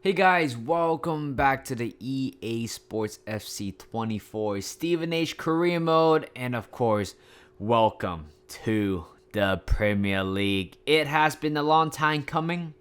Hey guys, welcome back to the EA Sports FC 24 Stevenage career mode, and of course, welcome to the Premier League. It has been a long time coming.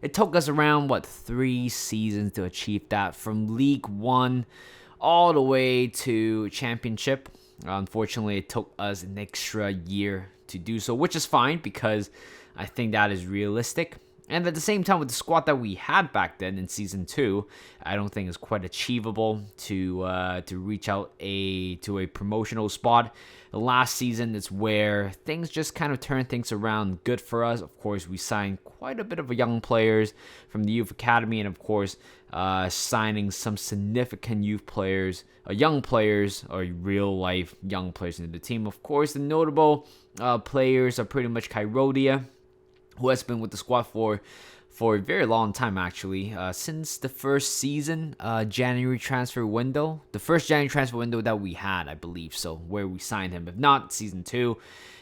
It took us around 3 seasons to achieve that, from League One all the way to Championship. Unfortunately, it took us an extra year to do so, which is fine because I think that is realistic. And at the same time, with the squad that we had back then in Season 2, I don't think it's quite achievable to reach out to a promotional spot. The last season is where things just kind of turn things around good for us. Of course, we signed quite a bit of young players from the youth academy, and of course, signing some significant youth players, young players, or real life young players into the team. Of course, the notable players are pretty much Kairodia, who has been with the squad for a very long time, actually, since the first season, January transfer window, the first January transfer window that we had, I believe, so where we signed him, if not Season 2.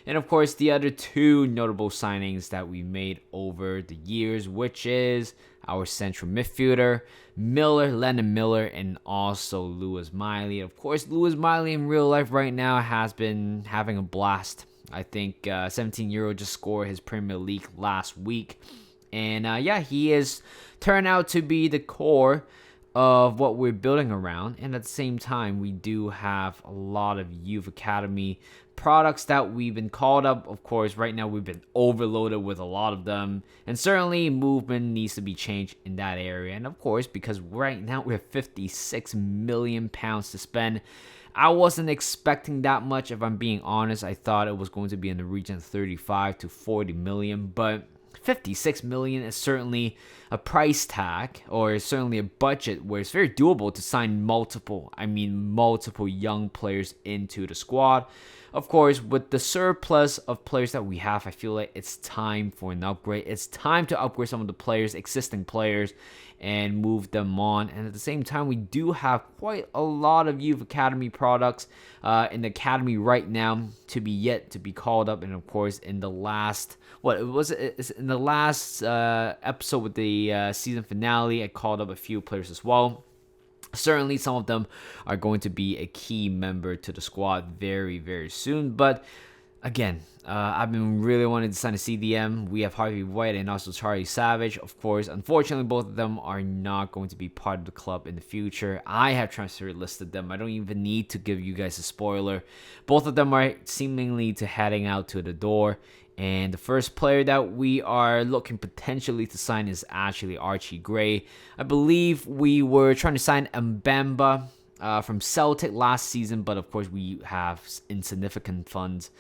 And of course, the other two notable signings that we made over the years, which is our central midfielder, Lennon Miller, and also Lewis Miley. Of course, Lewis Miley in real life right now has been having a blast. I think 17-year-old just scored his Premier League last week. And he is turned out to be the core of what we're building around. And at the same time, we do have a lot of youth academy products that we've been called up. Of course, right now we've been overloaded with a lot of them. And certainly movement needs to be changed in that area. And of course, because right now we have £56 million to spend, I wasn't expecting that much, if I'm being honest. I thought it was going to be in the region of 35 to 40 million, but 56 million is certainly a price tag, or certainly a budget where it's very doable to sign multiple young players into the squad. Of course, with the surplus of players that we have, I feel like it's time for an upgrade. It's time to upgrade some of the existing players, and move them on. And at the same time, we do have quite a lot of youth academy products in the academy right now to be called up. And of course, in the last episode with the season finale, I called up a few players as well. Certainly, some of them are going to be a key member to the squad very, very soon. But again, I've been really wanting to sign a CDM. We have Harvey White and also Charlie Savage. Of course, unfortunately, both of them are not going to be part of the club in the future. I have transfer listed them. I don't even need to give you guys a spoiler. Both of them are seemingly heading out to the door. And the first player that we are looking potentially to sign is actually Archie Gray. I believe we were trying to sign Mbamba from Celtic last season, but of course we have insufficient funds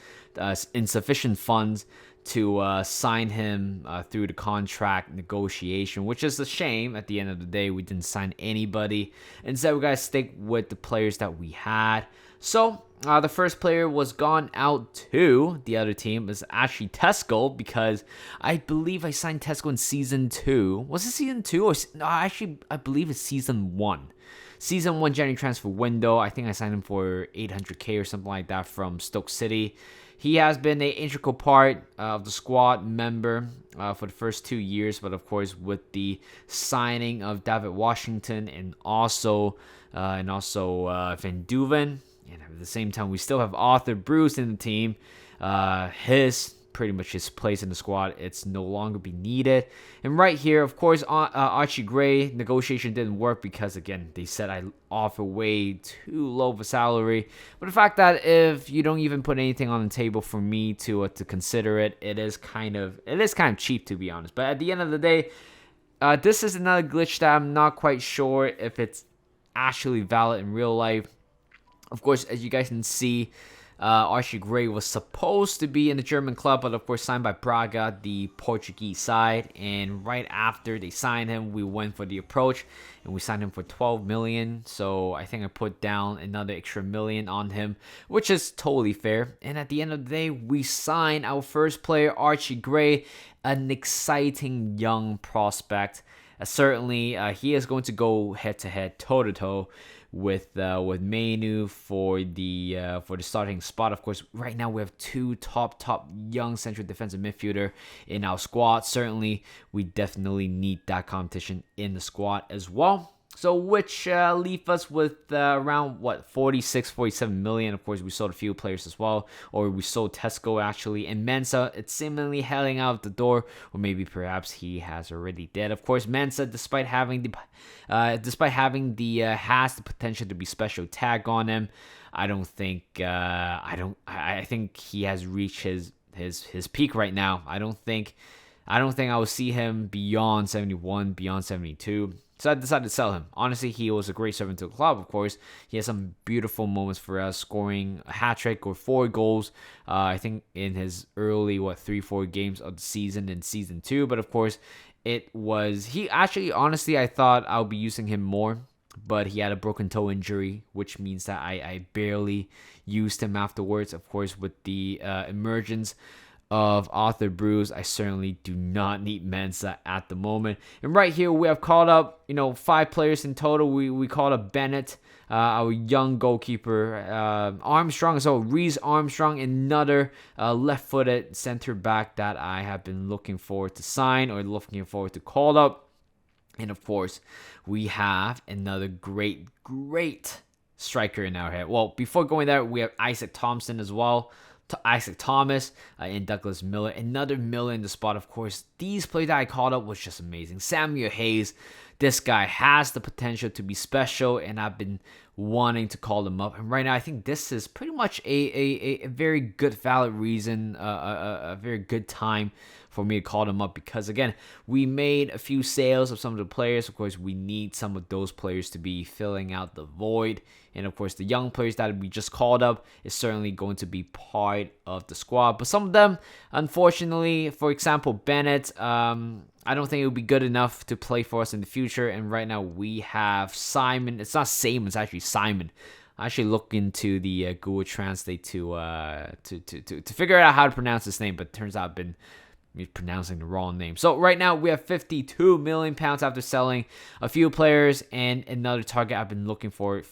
to sign him through the contract negotiation, which is a shame. At the end of the day, we didn't sign anybody. Instead, we gotta stick with the players that we had. So the first player was gone out to the other team is actually Tesco, because I believe I signed Tesco in Season 2. Was it Season 2? Or no, actually, I believe it's Season 1. Season 1 January transfer window. I think I signed him for 800k or something like that from Stoke City. He has been an integral part of the squad member for the first 2 years, but of course with the signing of David Washington and also Van Duven, and at the same time we still have Arthur Bruce in the team. Pretty much his place in the squad, it's no longer be needed. And right here, of course, Archie Gray negotiation didn't work because, again, they said I offer way too low of a salary. But the fact that if you don't even put anything on the table for me to consider it, it is kind of cheap, to be honest. But at the end of the day, this is another glitch that I'm not quite sure if it's actually valid in real life. Of course, as you guys can see, Archie Gray was supposed to be in the German club, but of course signed by Braga, the Portuguese side. And right after they signed him, we went for the approach, and we signed him for 12 million. So I think I put down another extra million on him, which is totally fair. And at the end of the day, we signed our first player, Archie Gray, an exciting young prospect. Certainly, he is going to go head to head, toe to toe with Mainu for the starting spot. Of course, right now we have two top young central defensive midfielder in our squad. Certainly, we definitely need that competition in the squad as well. So which leave us with around 47 million. Of course, we sold a few players as well, or we sold Tesco actually, and Mensa, it's seemingly heading out the door, or maybe perhaps he has already did. Of course, Mensa, despite having the has the potential to be special tag on him, I think he has reached his peak right now. I don't think I will see him beyond 71, beyond 72. So I decided to sell him. Honestly, he was a great servant to the club, of course. He had some beautiful moments for us, scoring a hat-trick or 4 goals, I think, in his early, 3-4 games of the season in Season 2. But, of course, honestly, I thought I'll be using him more. But he had a broken toe injury, which means that I barely used him afterwards. Of course, with the emergence of Arthur Bruce, I certainly do not need Mensa at the moment. And right here, we have called up, 5 players in total. We called up Bennett, our young goalkeeper, Armstrong, so Reese Armstrong, another left-footed center back that I have been looking forward to sign or looking forward to call up. And of course, we have another great striker in our head. Well, before going there, we have Isaac Thompson as well. Isaac Thomas and Douglas Miller. Another Miller in the spot, of course. These players that I called up was just amazing. Samuel Hayes, this guy has the potential to be special, and I've been wanting to call him up. And right now, I think this is pretty much a very good, valid reason, a very good time for me to call him up, because again, we made a few sales of some of the players. Of course, we need some of those players to be filling out the void. And of course, the young players that we just called up is certainly going to be part of the squad. But some of them, unfortunately, for example, Bennett, I don't think it would be good enough to play for us in the future. And right now we have Simon. It's not Simon, it's actually Simon. I actually looked into the Google Translate to figure out how to pronounce his name, but it turns out I've been pronouncing the wrong name. So right now we have 52 million pounds after selling a few players, and another target I've been looking for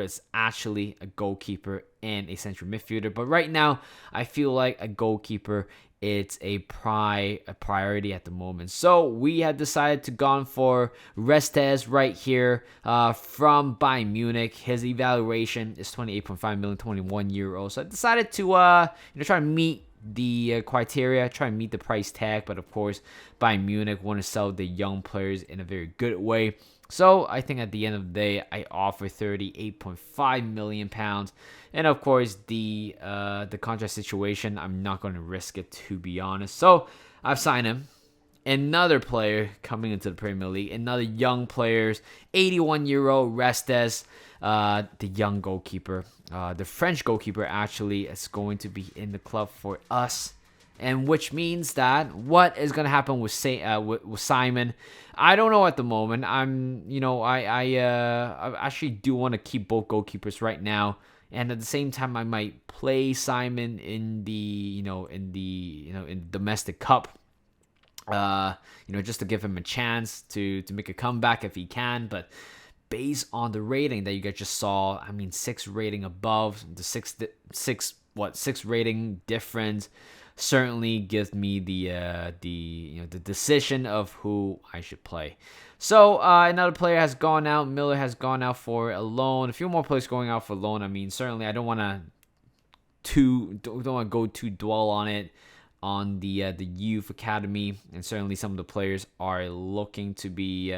is actually a goalkeeper and a central midfielder. But right now, I feel like a goalkeeper, it's a priority at the moment. So we have decided to go for Restes right here from Bayern Munich. His evaluation is 28.5 million, 21 euros. So I decided to try to meet the criteria, try and meet the price tag. But of course, Bayern Munich want to sell the young players in a very good way. So I think at the end of the day, I offer 38.5 million pounds, and of course the contract situation, I'm not going to risk it, to be honest. So I've signed him. Another player coming into the Premier League, another young players, 81-year-old Restes, the young goalkeeper, the French goalkeeper actually is going to be in the club for us. And which means that what is going to happen with Simon, I don't know at the moment. I actually do want to keep both goalkeepers right now, and at the same time, I might play Simon in the domestic cup, just to give him a chance to make a comeback if he can. But based on the rating that you guys just saw, 6 rating above the six rating difference certainly gives me the decision of who I should play. So another player has gone out. Miller has gone out for a loan. A few more players going out for loan. Certainly I don't want to go too dwell on it, on the youth academy, and certainly some of the players are looking to be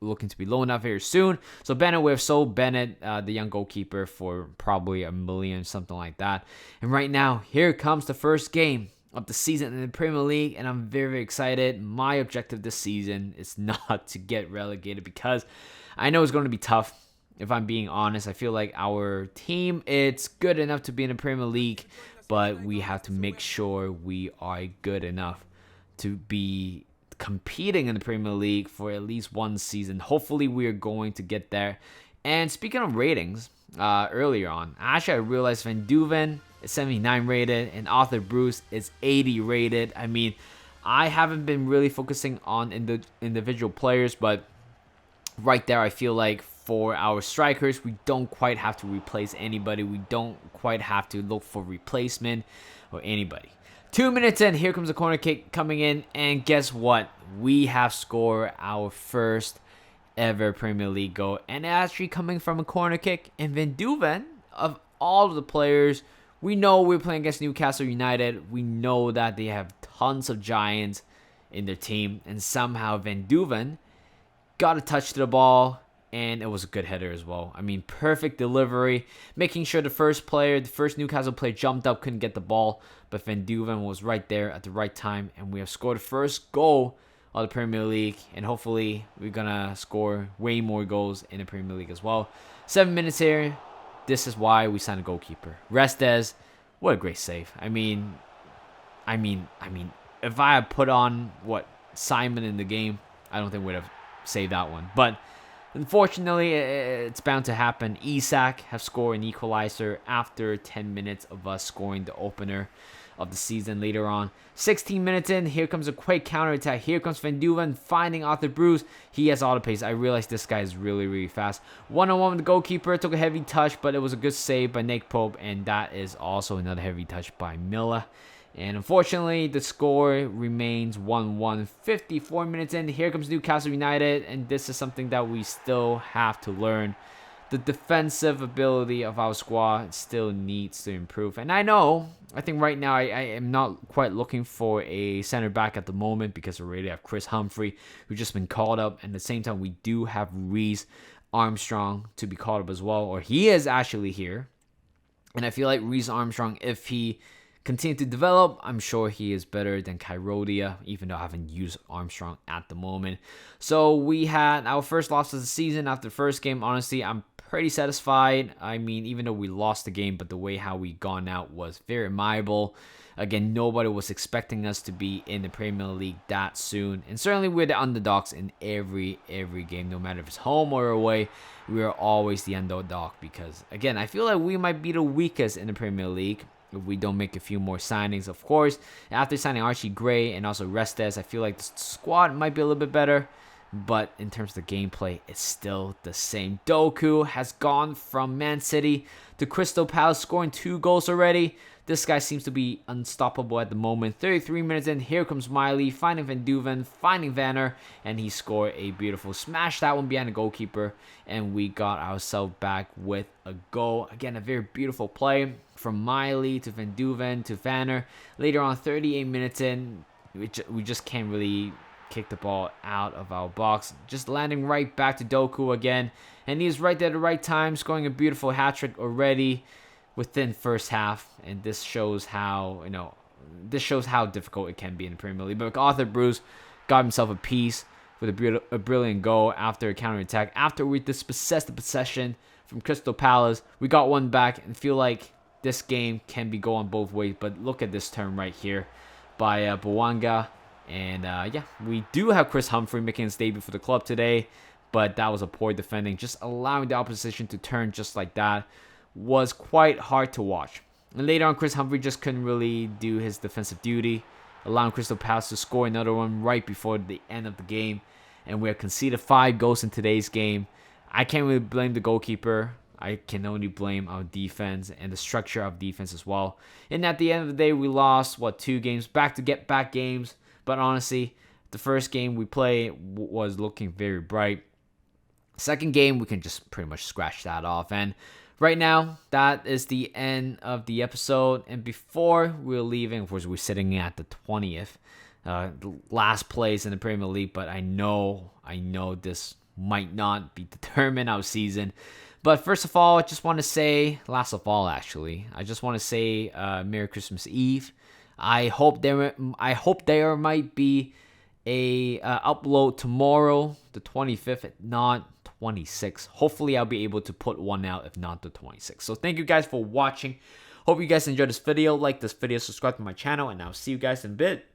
loaned out very soon. So Bennett, we have sold Bennett, the young goalkeeper, for probably $1 million, something like that. And right now, here comes the first game of the season in the Premier League, and I'm very, very excited. My objective this season is not to get relegated, because I know it's going to be tough. If I'm being honest, I feel like our team, it's good enough to be in the Premier League, but we have to make sure we are good enough to be competing in the Premier League for at least one season. Hopefully, we are going to get there. And speaking of ratings, earlier on, actually I realized Van Duven is 79 rated and Arthur Bruce is 80 rated. I haven't been really focusing on the individual players, but right there, I feel like for our strikers, we don't quite have to replace anybody. We don't quite have to look for replacement or anybody. 2 minutes in, here comes a corner kick coming in, and guess what? We have scored our first ever Premier League goal, and actually coming from a corner kick. And Van Duven, of all of the players, we know we're playing against Newcastle United. We know that they have tons of giants in their team, and somehow Van Duven got a touch to the ball, and it was a good header as well. I mean, perfect delivery, making sure the first Newcastle player jumped up, couldn't get the ball, but Van Duven was right there at the right time, and we have scored the first goal of the Premier League, and hopefully we're gonna score way more goals in the Premier League as well. 7 minutes here. This is why we signed a goalkeeper. Restes, what a great save. I mean, if I had put on Simon in the game, I don't think we'd have saved that one. But unfortunately, it's bound to happen. Isak have scored an equalizer after 10 minutes of us scoring the opener of the season later on. 16 minutes in, here comes a quick counterattack. Here comes Van Duven finding Arthur Bruce. He has auto pace. I realize this guy is really, really fast. One-on-one with the goalkeeper. Took a heavy touch, but it was a good save by Nick Pope, and that is also another heavy touch by Miller. And unfortunately, the score remains 1-1. 54 minutes in, here comes Newcastle United, and this is something that we still have to learn. The defensive ability of our squad still needs to improve. And I think right now I am not quite looking for a center back at the moment because we already have Chris Humphrey, who's just been called up. And at the same time, we do have Reece Armstrong to be called up as well, or he is actually here. And I feel like Reece Armstrong, if he continue to develop, I'm sure he is better than Kairodia, even though I haven't used Armstrong at the moment. So we had our first loss of the season after the first game. Honestly, I'm pretty satisfied. I mean, even though we lost the game, but the way how we gone out was very admirable. Again, nobody was expecting us to be in the Premier League that soon. And certainly we're the underdogs in every game, no matter if it's home or away. We are always the underdog because, again, I feel like we might be the weakest in the Premier League if we don't make a few more signings. Of course, after signing Archie Gray and also Restes, I feel like the squad might be a little bit better. But in terms of the gameplay, it's still the same. Doku has gone from Man City to Crystal Palace, scoring 2 goals already. This guy seems to be unstoppable at the moment. 33 minutes in, here comes Miley, finding Van Duven, finding Vanner, and he scored a beautiful smash. That one behind the goalkeeper, and we got ourselves back with a goal. Again, a very beautiful play from Miley to Van Duven to Vanner. Later on, 38 minutes in, we just can't really kick the ball out of our box. Just landing right back to Doku again, and he's right there at the right time, scoring a beautiful hat-trick already within first half. And this shows how difficult it can be in the Premier League. But Arthur Bruce got himself a piece with a brilliant goal after a counter-attack. After we dispossessed the possession from Crystal Palace, we got one back and feel like this game can be going both ways. But look at this turn right here by Bouanga. And we do have Chris Humphrey making his debut for the club today, but that was a poor defending. Just allowing the opposition to turn just like that was quite hard to watch. And later on, Chris Humphrey just couldn't really do his defensive duty, allowing Crystal Palace to score another one right before the end of the game. And we have conceded 5 goals in today's game. I can't really blame the goalkeeper. I can only blame our defense and the structure of defense as well. And at the end of the day, we lost, 2 games, back-to-back games. But honestly, the first game we played was looking very bright. Second game, we can just pretty much scratch that off. And right now, that is the end of the episode. And before we're leaving, of course, we're sitting at the 20th, the last place in the Premier League. But I know this might not be determined our season. But first of all, I just want to say, last of all, actually, I just want to say Merry Christmas Eve. I hope there might be a upload tomorrow, the 25th, if not 26th. Hopefully, I'll be able to put one out, if not the 26th. So thank you guys for watching. Hope you guys enjoyed this video. Like this video, subscribe to my channel, and I'll see you guys in a bit.